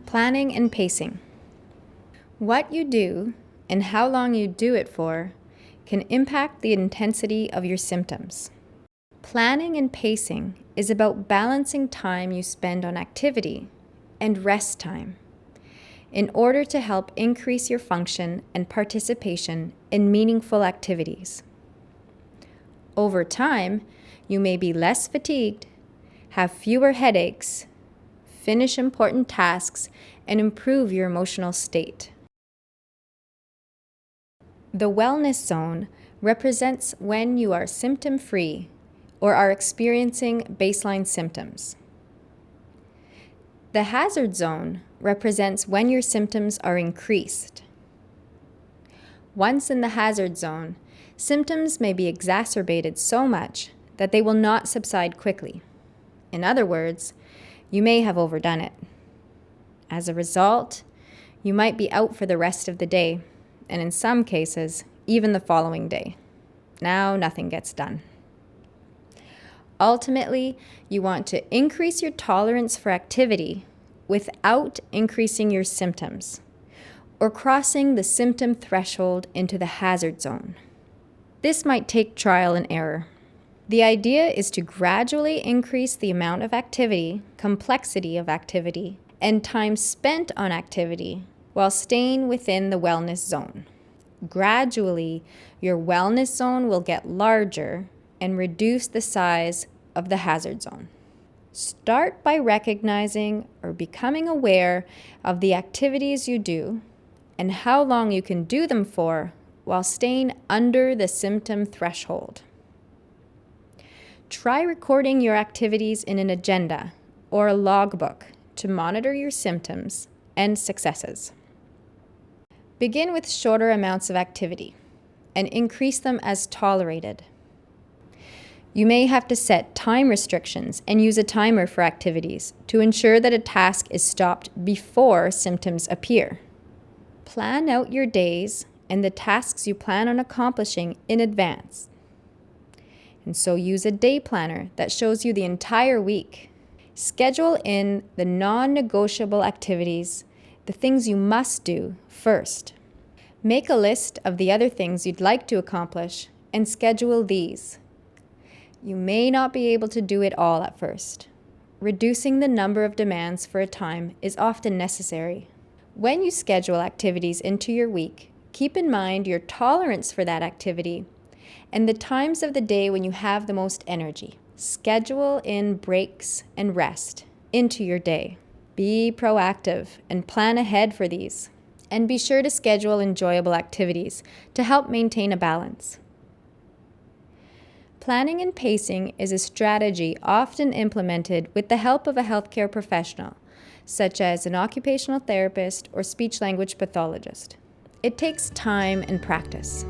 Planning and pacing. What you do and how long you do it for can impact the intensity of your symptoms. Planning and pacing is about balancing time you spend on activity and rest time in order to help increase your function and participation in meaningful activities. Over time, you may be less fatigued, have fewer headaches, finish important tasks, and improve your emotional state. The wellness zone represents when you are symptom-free or are experiencing baseline symptoms. The hazard zone represents when your symptoms are increased. Once in the hazard zone, symptoms may be exacerbated so much that they will not subside quickly. In other words, you may have overdone it. As a result, you might be out for the rest of the day, and in some cases, even the following day. Now nothing gets done. Ultimately, you want to increase your tolerance for activity without increasing your symptoms or crossing the symptom threshold into the hazard zone. This might take trial and error. The idea is to gradually increase the amount of activity, complexity of activity, and time spent on activity while staying within the wellness zone. Gradually, your wellness zone will get larger and reduce the size of the hazard zone. Start by recognizing or becoming aware of the activities you do and how long you can do them for while staying under the symptom threshold. Try recording your activities in an agenda or a logbook to monitor your symptoms and successes. Begin with shorter amounts of activity and increase them as tolerated. You may have to set time restrictions and use a timer for activities to ensure that a task is stopped before symptoms appear. Plan out your days and the tasks you plan on accomplishing in advance. And so use a day planner that shows you the entire week. Schedule in the non-negotiable activities, the things you must do first. Make a list of the other things you'd like to accomplish and schedule these. You may not be able to do it all at first. Reducing the number of demands for a time is often necessary. When you schedule activities into your week, keep in mind your tolerance for that activity and the times of the day when you have the most energy. Schedule in breaks and rest into your day. Be proactive and plan ahead for these. And be sure to schedule enjoyable activities to help maintain a balance. Planning and pacing is a strategy often implemented with the help of a healthcare professional, such as an occupational therapist or speech-language pathologist. It takes time and practice.